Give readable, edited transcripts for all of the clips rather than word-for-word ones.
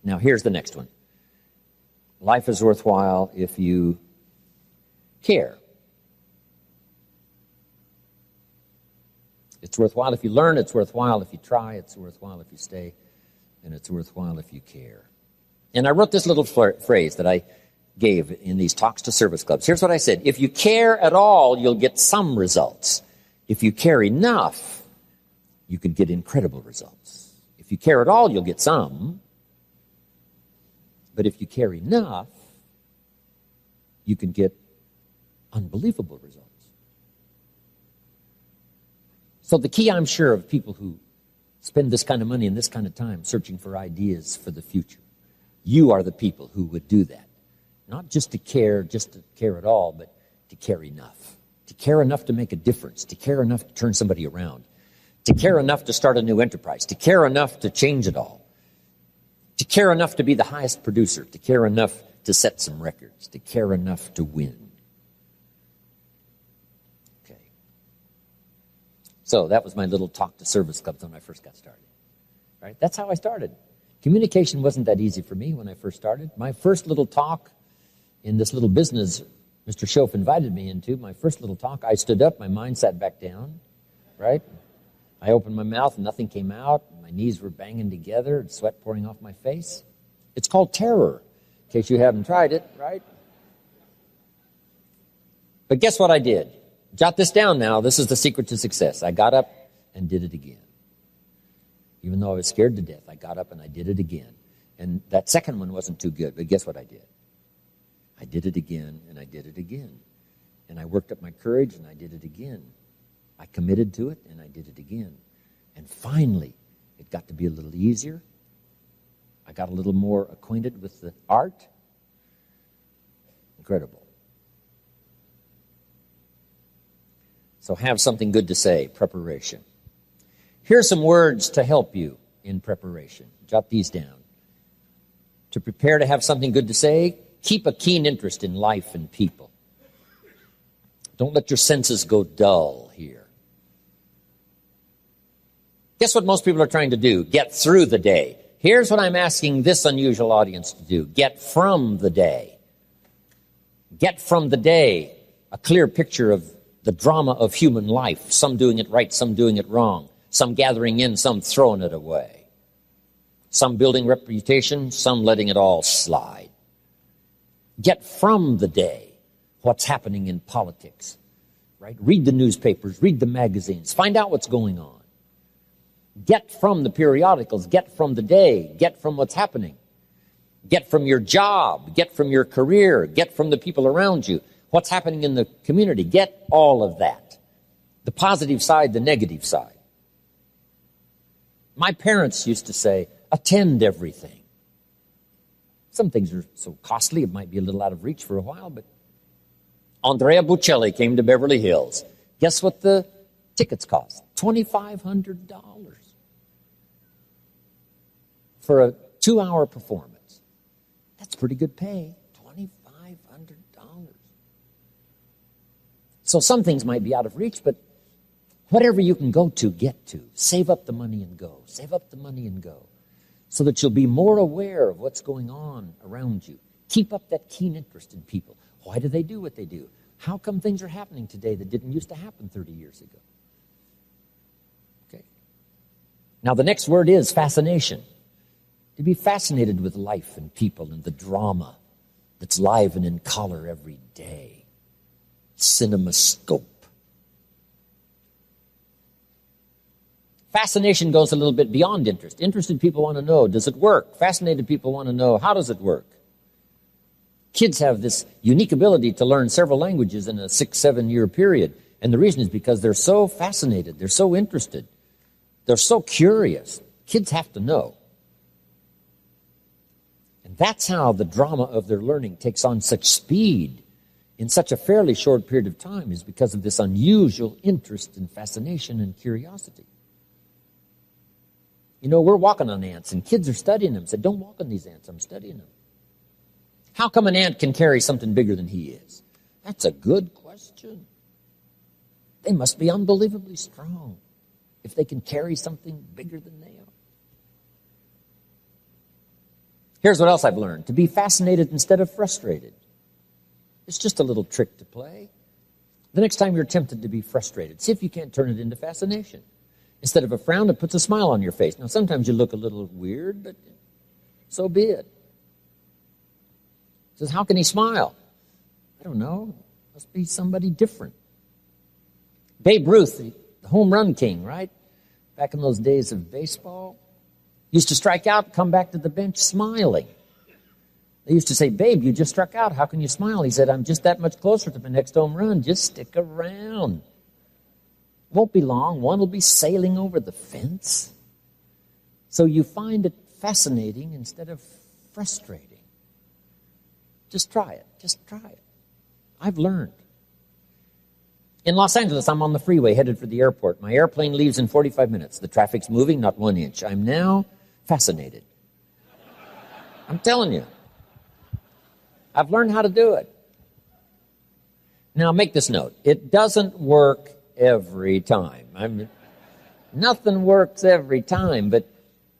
Now, here's the next one. Life is worthwhile if you care. It's worthwhile if you learn, it's worthwhile if you try, it's worthwhile if you stay, and it's worthwhile if you care. And I wrote this little phrase that I gave in these talks to service clubs. Here's what I said. If you care at all, you'll get some results. If you care enough, you could get incredible results. If you care at all, you'll get some. But if you care enough, you can get unbelievable results. So the key, I'm sure, of people who spend this kind of money and this kind of time searching for ideas for the future, you are the people who would do that. Not just to care at all, but to care enough. To care enough to make a difference. To care enough to turn somebody around. To care enough to start a new enterprise. To care enough to change it all. To care enough to be the highest producer. To care enough to set some records. To care enough to win. Okay. So that was my little talk to service clubs when I first got started. Right? That's how I started. Communication wasn't that easy for me when I first started. My first little talk in this little business Mr. Schoaf invited me into, my first little talk, I stood up, my mind sat back down, right? I opened my mouth and nothing came out. My knees were banging together and sweat pouring off my face. It's called terror, in case you haven't tried it, right? But guess what I did? Jot this down now. This is the secret to success. I got up and did it again. Even though I was scared to death, I got up and I did it again. And that second one wasn't too good, but guess what I did? I did it again, and I did it again. And I worked up my courage, and I did it again. I committed to it, and I did it again. And finally, it got to be a little easier. I got a little more acquainted with the art. Incredible. So have something good to say, preparation. Here's some words to help you in preparation. Jot these down. To prepare to have something good to say, keep a keen interest in life and people. Don't let your senses go dull here. Guess what most people are trying to do? Get through the day. Here's what I'm asking this unusual audience to do. Get from the day. Get from the day a clear picture of the drama of human life. Some doing it right, some doing it wrong. Some gathering in, some throwing it away. Some building reputation, some letting it all slide. Get from the day what's happening in politics, right? Read the newspapers, read the magazines, find out what's going on. Get from the periodicals, get from the day, get from what's happening. Get from your job, get from your career, get from the people around you, what's happening in the community. Get all of that. The positive side, the negative side. My parents used to say, attend everything. Some things are so costly, it might be a little out of reach for a while, but Andrea Bocelli came to Beverly Hills. Guess what the tickets cost? $2,500 for a 2-hour performance. That's pretty good pay, $2,500. So some things might be out of reach, but whatever you can go to, get to. Save up the money and go. Save up the money and go. So that you'll be more aware of what's going on around you. Keep up that keen interest in people. Why do they do what they do? How come things are happening today that didn't used to happen 30 years ago? Okay. Now the next word is fascination. To be fascinated with life and people and the drama that's live and in color every day. CinemaScope. Fascination goes a little bit beyond interest. Interested people want to know, does it work? Fascinated people want to know, how does it work? Kids have this unique ability to learn several languages in a 6-7 year period. And the reason is because they're so fascinated. They're so interested. They're so curious. Kids have to know. And that's how the drama of their learning takes on such speed in such a fairly short period of time, is because of this unusual interest and fascination and curiosity. You know, we're walking on ants, and kids are studying them. Said, don't walk on these ants. I'm studying them. How come an ant can carry something bigger than he is? That's a good question. They must be unbelievably strong if they can carry something bigger than they are. Here's what else I've learned. To be fascinated instead of frustrated. It's just a little trick to play. The next time you're tempted to be frustrated, see if you can't turn it into fascination. Instead of a frown, it puts a smile on your face. Now, sometimes you look a little weird, but so be it. Says, how can he smile? I don't know. Must be somebody different. Babe Ruth, the home run king, right? Back in those days of baseball, used to strike out, come back to the bench smiling. They used to say, Babe, you just struck out. How can you smile? He said, I'm just that much closer to the next home run. Just stick around. Won't be long. One will be sailing over the fence. So you find it fascinating instead of frustrating. Just try it. Just try it. I've learned. In Los Angeles, I'm on the freeway headed for the airport. My airplane leaves in 45 minutes. The traffic's moving, not 1 inch. I'm now fascinated. I'm telling you. I've learned how to do it. Now, make this note. It doesn't work every time. Nothing works every time, but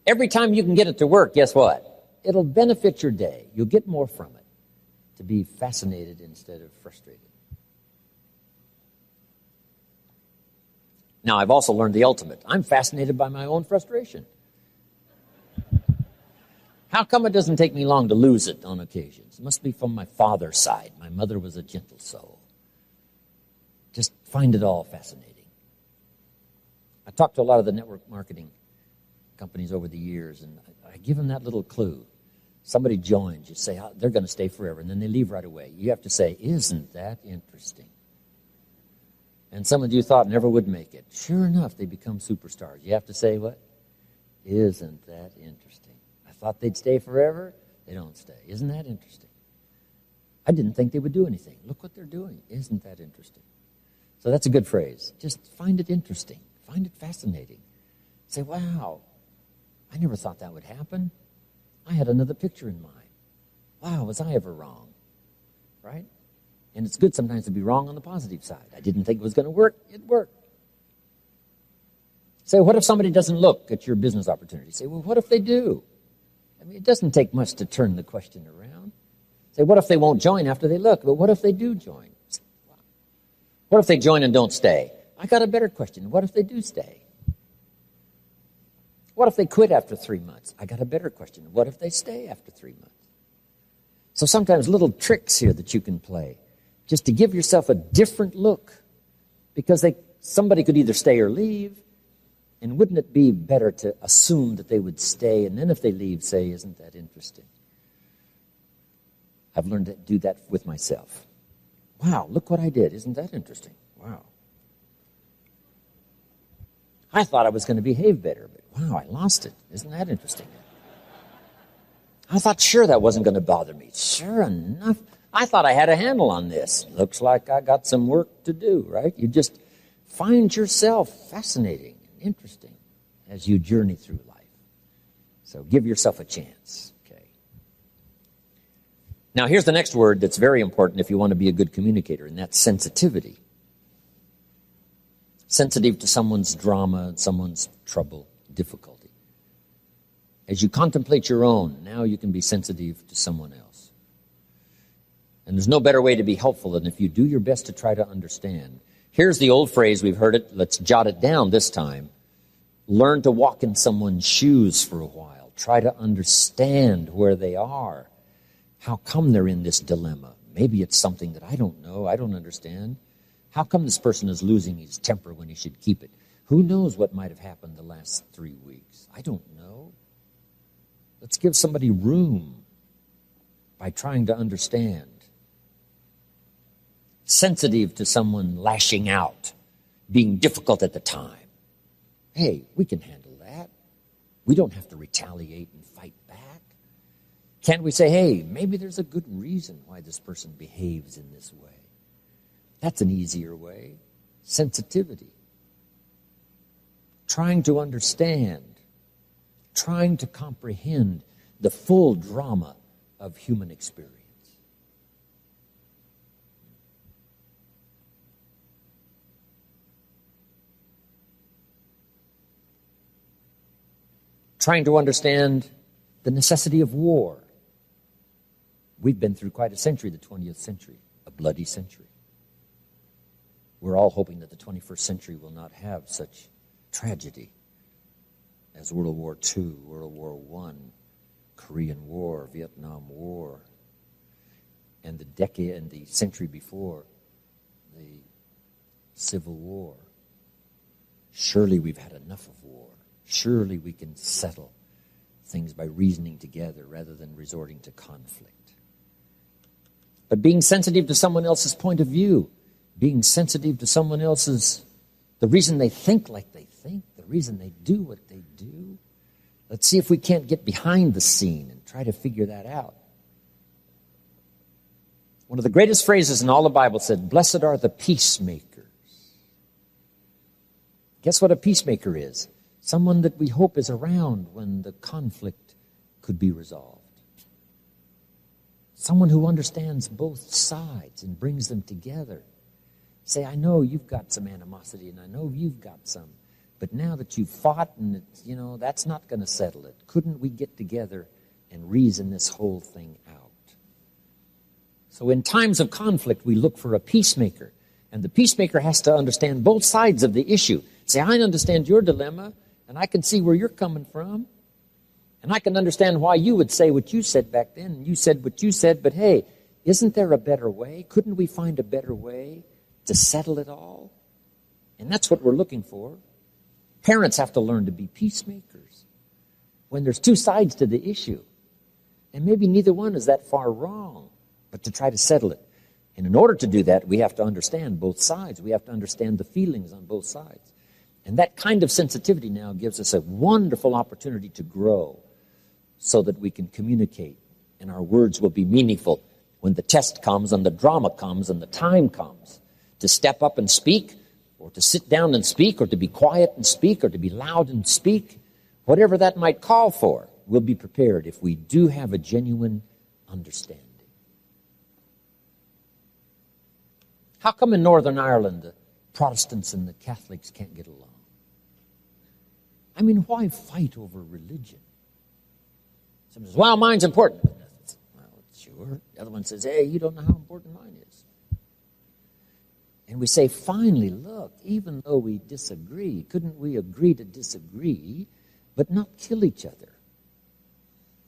every time you can get it to work, guess what? It'll benefit your day. You'll get more from it. To be fascinated instead of frustrated. Now, I've also learned the ultimate. I'm fascinated by my own frustration. How come it doesn't take me long to lose it on occasions? It must be from my father's side. My mother was a gentle soul. Just find it all fascinating. I talked to a lot of the network marketing companies over the years, and I give them that little clue. Somebody joins, you say, oh, they're going to stay forever, and then they leave right away. You have to say, isn't that interesting? And some of you thought never would make it. Sure enough, they become superstars. You have to say what? Isn't that interesting? I thought they'd stay forever. They don't stay. Isn't that interesting? I didn't think they would do anything. Look what they're doing. Isn't that interesting? So that's a good phrase. Just find it interesting. Find it fascinating. Say, wow, I never thought that would happen. I had another picture in mind. Wow, was I ever wrong? Right? And it's good sometimes to be wrong on the positive side. I didn't think it was going to work. It worked. Say, what if somebody doesn't look at your business opportunity? Say, well, what if they do? I mean, it doesn't take much to turn the question around. Say, what if they won't join after they look? But what if they do join? What if they join and don't stay? I got a better question. What if they do stay? What if they quit after 3 months? I got a better question. What if they stay after 3 months? So sometimes little tricks here that you can play just to give yourself a different look, because somebody could either stay or leave, and wouldn't it be better to assume that they would stay, and then if they leave, say, isn't that interesting? I've learned to do that with myself. Wow, look what I did. Isn't that interesting? Wow. I thought I was going to behave better, but wow, I lost it. Isn't that interesting? I thought sure that wasn't going to bother me. Sure enough, I thought I had a handle on this. Looks like I got some work to do, right? You just find yourself fascinating and interesting as you journey through life. So give yourself a chance, okay? Now here's the next word that's very important if you want to be a good communicator, and that's sensitivity. Sensitive to someone's drama, someone's trouble, difficulty. As you contemplate your own, now you can be sensitive to someone else. And there's no better way to be helpful than if you do your best to try to understand. Here's the old phrase, we've heard it, let's jot it down this time. Learn to walk in someone's shoes for a while. Try to understand where they are. How come they're in this dilemma? Maybe it's something that I don't know, I don't understand. How come this person is losing his temper when he should keep it? Who knows what might have happened the last 3 weeks? I don't know. Let's give somebody room by trying to understand. Sensitive to someone lashing out, being difficult at the time. Hey, we can handle that. We don't have to retaliate and fight back. Can't we say, hey, maybe there's a good reason why this person behaves in this way? That's an easier way. Sensitivity. Trying to understand. Trying to comprehend the full drama of human experience. Trying to understand the necessity of war We've been through quite a century, the 20th century, a bloody century. We're all hoping that the 21st century will not have such tragedy as World War II, World War I, Korean War, Vietnam War, and the decade and the century before, the Civil War. Surely we've had enough of war. Surely we can settle things by reasoning together rather than resorting to conflict. But being sensitive to someone else's point of view, being sensitive to someone else's, the reason they think like they think, the reason they do what they do. Let's see if we can't get behind the scene and try to figure that out. One of the greatest phrases in all the Bible said, "Blessed are the peacemakers." Guess what a peacemaker is? Someone that we hope is around when the conflict could be resolved. Someone who understands both sides and brings them together. Say, I know you've got some animosity and I know you've got some, but now that you've fought and that's not going to settle it. Couldn't we get together and reason this whole thing out? So in times of conflict, we look for a peacemaker. And the peacemaker has to understand both sides of the issue. Say, I understand your dilemma, and I can see where you're coming from. And I can understand why you would say what you said back then, and you said what you said, but hey, isn't there a better way? Couldn't we find a better way to settle it all? And that's what we're looking for. Parents have to learn to be peacemakers when there's two sides to the issue. And maybe neither one is that far wrong, but to try to settle it. And in order to do that, we have to understand both sides. We have to understand the feelings on both sides. And that kind of sensitivity now gives us a wonderful opportunity to grow so that we can communicate and our words will be meaningful when the test comes and the drama comes and the time comes to step up and speak or to sit down and speak or to be quiet and speak or to be loud and speak. Whatever that might call for, we'll be prepared if we do have a genuine understanding. How come in Northern Ireland the Protestants and the Catholics can't get along? I mean, why fight over religion? Someone says, well, mine's important. Well, sure. The other one says, hey, you don't know how important mine is. And we say, finally, look, even though we disagree, couldn't we agree to disagree, but not kill each other?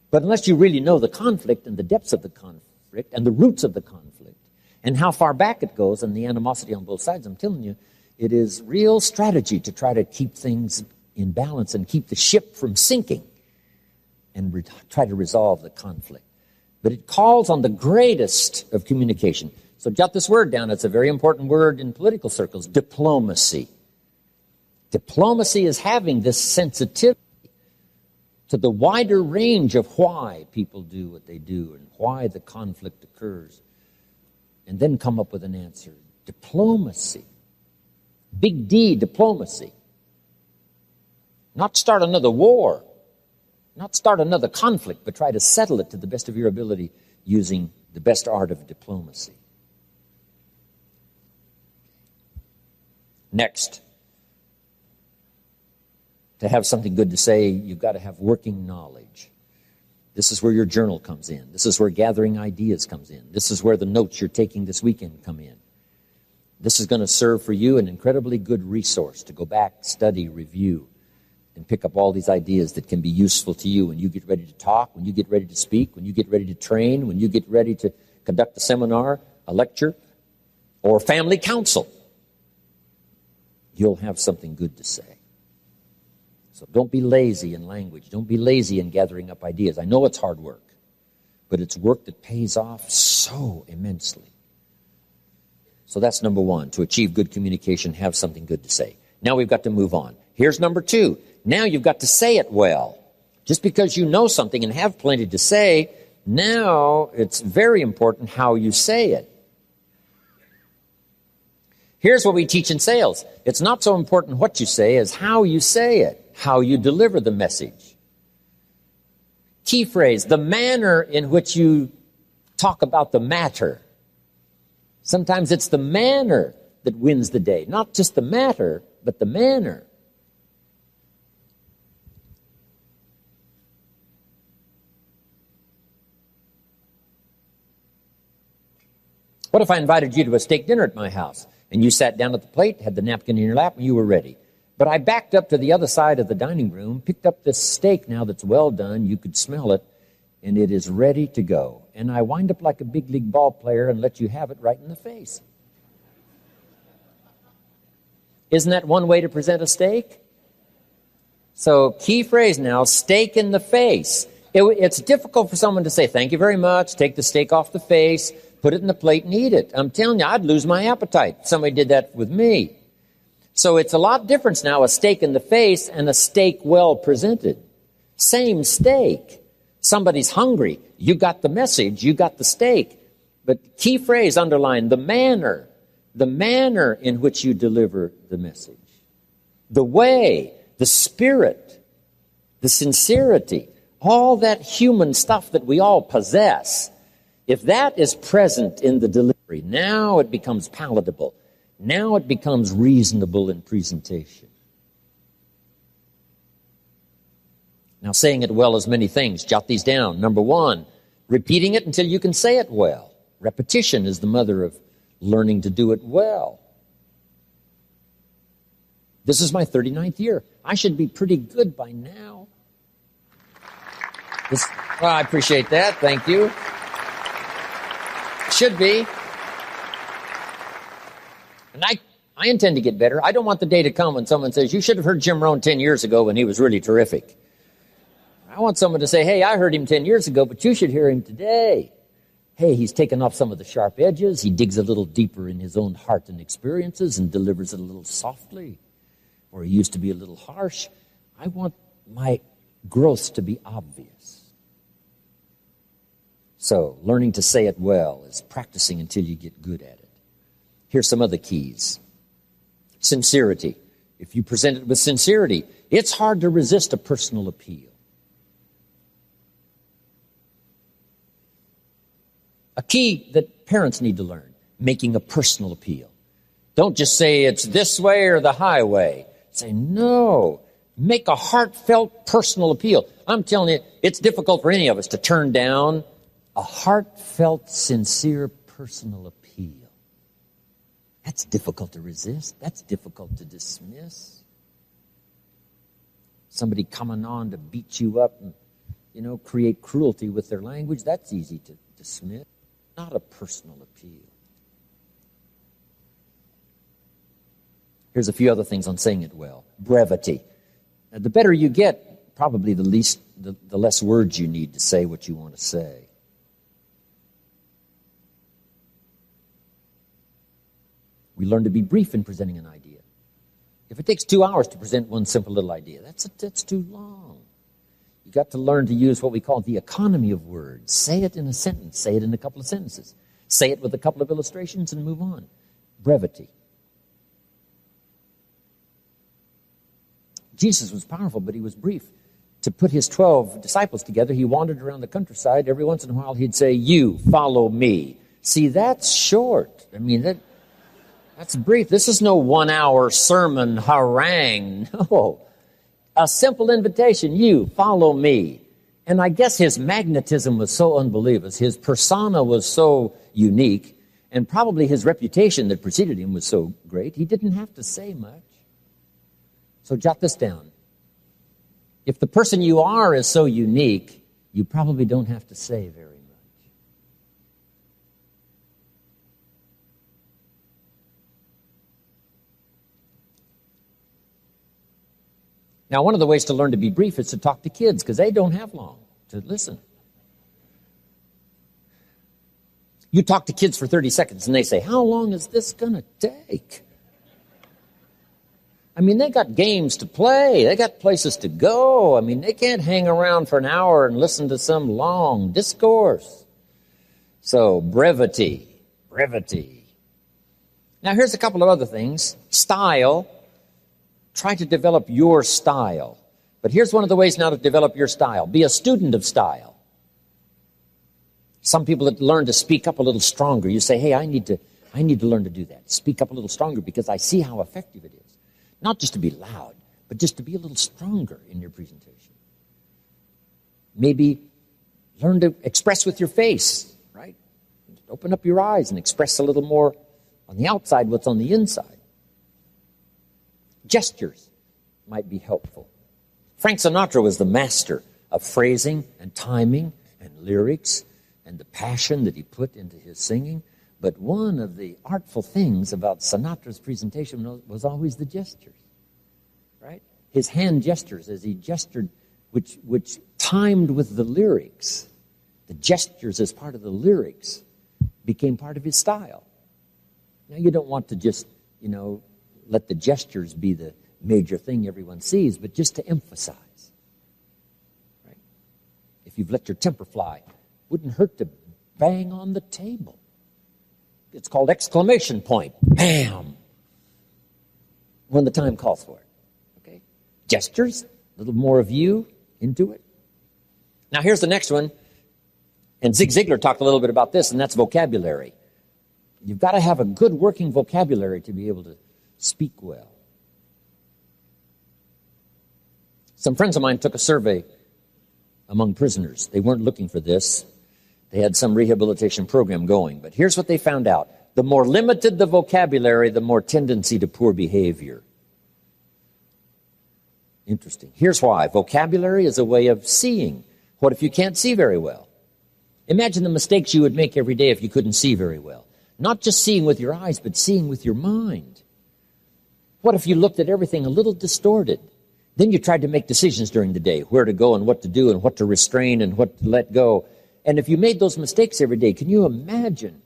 But unless you really know the conflict and the depths of the conflict and the roots of the conflict, and how far back it goes and the animosity on both sides, I'm telling you, it is real strategy to try to keep things in balance and keep the ship from sinking and try to resolve the conflict. But it calls on the greatest of communication. So jot this word down. It's a very important word in political circles, diplomacy. Diplomacy is having this sensitivity to the wider range of why people do what they do and why the conflict occurs. And then come up with an answer. Diplomacy. Big D, diplomacy. Not start another war. Not start another conflict, but try to settle it to the best of your ability using the best art of diplomacy. Next, to have something good to say, you've got to have working knowledge. This is where your journal comes in. This is where gathering ideas comes in. This is where the notes you're taking this weekend come in. This is going to serve for you an incredibly good resource to go back, study, review, and pick up all these ideas that can be useful to you when you get ready to talk, when you get ready to speak, when you get ready to train, when you get ready to conduct a seminar, a lecture, or family council. You'll have something good to say. So don't be lazy in language. Don't be lazy in gathering up ideas. I know it's hard work, but it's work that pays off so immensely. So that's number one. To achieve good communication, have something good to say. Now we've got to move on. Here's number two. Now you've got to say it well. Just because you know something and have plenty to say, now it's very important how you say it. Here's what we teach in sales. It's not so important what you say as how you say it. How you deliver the message. Key phrase, the manner in which you talk about the matter. Sometimes it's the manner that wins the day. Not just the matter, but the manner. What if I invited you to a steak dinner at my house, and you sat down at the plate, had the napkin in your lap, and you were ready? But I backed up to the other side of the dining room, picked up this steak now that's well done, you could smell it, and it is ready to go. And I wind up like a big league ball player and let you have it right in the face. Isn't that one way to present a steak? So, key phrase now, steak in the face. It's difficult for someone to say, thank you very much, take the steak off the face, put it in the plate and eat it. I'm telling you, I'd lose my appetite. Somebody did that with me. So it's a lot different now, a steak in the face and a steak well presented. Same steak. Somebody's hungry. You got the message, you got the steak. But key phrase underlined, the manner in which you deliver the message. The way, the spirit, the sincerity, all that human stuff that we all possess. If that is present in the delivery, now it becomes palatable. Now it becomes reasonable in presentation. Now, saying it well is many things. Jot these down. Number one, repeating it until you can say it well. Repetition is the mother of learning to do it well. This is my 39th year. I should be pretty good by now. Well, I appreciate that. Thank you. Should be. And I intend to get better. I don't want the day to come when someone says, you should have heard Jim Rohn 10 years ago when he was really terrific. I want someone to say, hey, I heard him 10 years ago, but you should hear him today. Hey, he's taken off some of the sharp edges. He digs a little deeper in his own heart and experiences and delivers it a little softly. Or he used to be a little harsh. I want my growth to be obvious. So, learning to say it well is practicing until you get good at it. Here's some other keys. Sincerity. If you present it with sincerity, it's hard to resist a personal appeal. A key that parents need to learn, making a personal appeal. Don't just say it's this way or the highway. Say, no, make a heartfelt personal appeal. I'm telling you, it's difficult for any of us to turn down a heartfelt, sincere personal appeal. That's difficult to resist. That's difficult to dismiss. Somebody coming on to beat you up and, create cruelty with their language, that's easy to dismiss. Not a personal appeal. Here's a few other things on saying it well. Brevity. Now, the better you get, probably the less words you need to say what you want to say. We learn to be brief in presenting an idea. If it takes 2 hours to present one simple little idea, that's too long. You got to learn to use what we call the economy of words. Say it in a sentence. Say it in a couple of sentences. Say it with a couple of illustrations and move on. Brevity. Jesus was powerful, but he was brief. To put his 12 disciples together, he wandered around the countryside. Every once in a while, he'd say, you, follow me. See, that's short. I mean, that's brief. This is no 1 hour sermon harangue. No. A simple invitation, you, follow me. And I guess his magnetism was so unbelievable. His persona was so unique, and probably his reputation that preceded him was so great, he didn't have to say much. So jot this down. If the person you are is so unique, you probably don't have to say very much. Now, one of the ways to learn to be brief is to talk to kids, because they don't have long to listen. You talk to kids for 30 seconds, and they say, how long is this going to take? I mean, they got games to play. They got places to go. I mean, they can't hang around for an hour and listen to some long discourse. So, brevity. Now, here's a couple of other things. Style. Try to develop your style. But here's one of the ways now to develop your style. Be a student of style. Some people that learn to speak up a little stronger. You say, hey, I need to learn to do that. Speak up a little stronger because I see how effective it is. Not just to be loud, but just to be a little stronger in your presentation. Maybe learn to express with your face, right? open up your eyes and express a little more on the outside what's on the inside. Gestures might be helpful. Frank Sinatra was the master of phrasing and timing and lyrics and the passion that he put into his singing. But one of the artful things about Sinatra's presentation was always the gestures, right? His hand gestures as he gestured, which timed with the lyrics. The gestures as part of the lyrics became part of his style. Now, you don't want to just, let the gestures be the major thing everyone sees, but just to emphasize, right? If you've let your temper fly, wouldn't hurt to bang on the table. It's called exclamation point. Bam! When the time calls for it. Okay? Gestures, a little more of you into it. Now here's the next one. And Zig Ziglar talked a little bit about this, and that's vocabulary. You've got to have a good working vocabulary to be able to speak well. Some friends of mine took a survey among prisoners. They weren't looking for this. They had some rehabilitation program going. But here's what they found out. The more limited the vocabulary, the more tendency to poor behavior. Interesting. Here's why. Vocabulary is a way of seeing. What if you can't see very well? Imagine the mistakes you would make every day if you couldn't see very well. Not just seeing with your eyes, but seeing with your mind. What if you looked at everything a little distorted? Then you tried to make decisions during the day, where to go and what to do and what to restrain and what to let go. And if you made those mistakes every day, can you imagine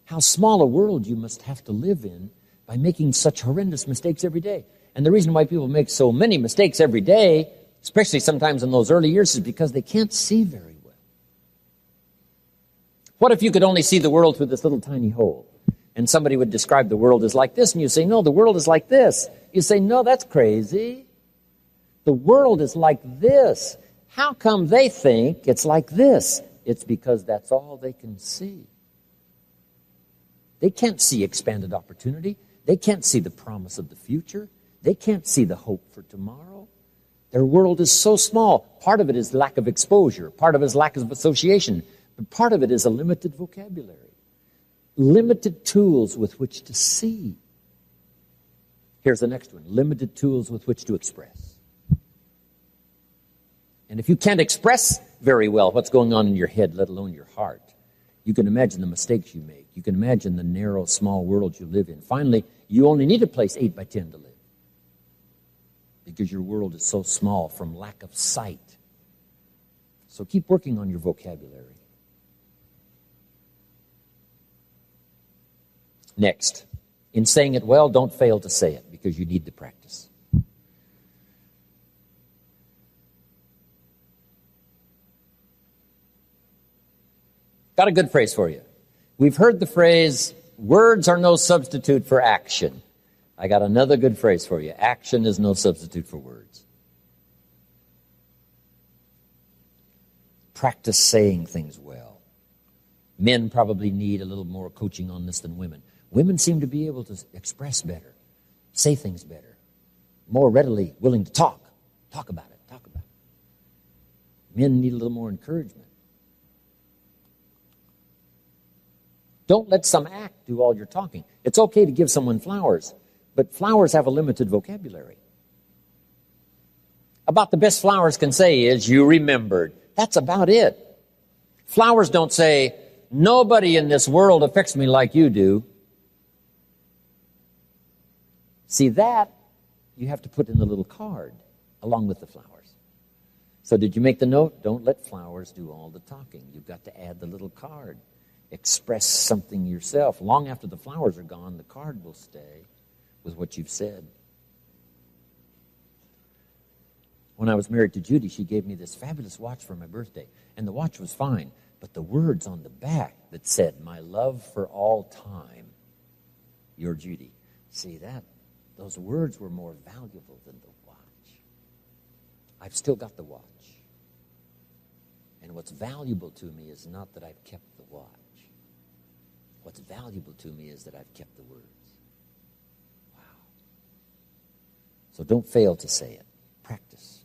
how small a world you must have to live in by making such horrendous mistakes every day? And the reason why people make so many mistakes every day, especially sometimes in those early years, is because they can't see very well. What if you could only see the world through this little tiny hole? And somebody would describe the world as like this, and you say, no, the world is like this. You say, no, that's crazy. The world is like this. How come they think it's like this? It's because that's all they can see. They can't see expanded opportunity. They can't see the promise of the future. They can't see the hope for tomorrow. Their world is so small. Part of it is lack of exposure. Part of it is lack of association. But part of it is a limited vocabulary. Limited tools with which to see. Here's the next one. Limited tools with which to express. And if you can't express very well what's going on in your head, let alone your heart, you can imagine the mistakes you make. You can imagine the narrow, small world you live in. Finally, you only need a place 8 by 10 to live because your world is so small from lack of sight. So keep working on your vocabulary. Next, in saying it well, don't fail to say it because you need the practice. Got a good phrase for you. We've heard the phrase, words are no substitute for action. I got another good phrase for you. Action is no substitute for words. Practice saying things well. Men probably need a little more coaching on this than women. Women seem to be able to express better, say things better, more readily willing to talk about it. Men need a little more encouragement. Don't let some act do all your talking. It's okay to give someone flowers, but flowers have a limited vocabulary. About the best flowers can say is, you remembered. That's about it. Flowers don't say, nobody in this world affects me like you do. See, that you have to put in the little card along with the flowers. So did you make the note? Don't let flowers do all the talking. You've got to add the little card. Express something yourself. Long after the flowers are gone, the card will stay with what you've said. When I was married to Judy, she gave me this fabulous watch for my birthday. And the watch was fine, but the words on the back that said, my love for all time, your Judy. See, those words were more valuable than the watch. I've still got the watch. And what's valuable to me is not that I've kept the watch. What's valuable to me is that I've kept the words. Wow. So don't fail to say it. Practice.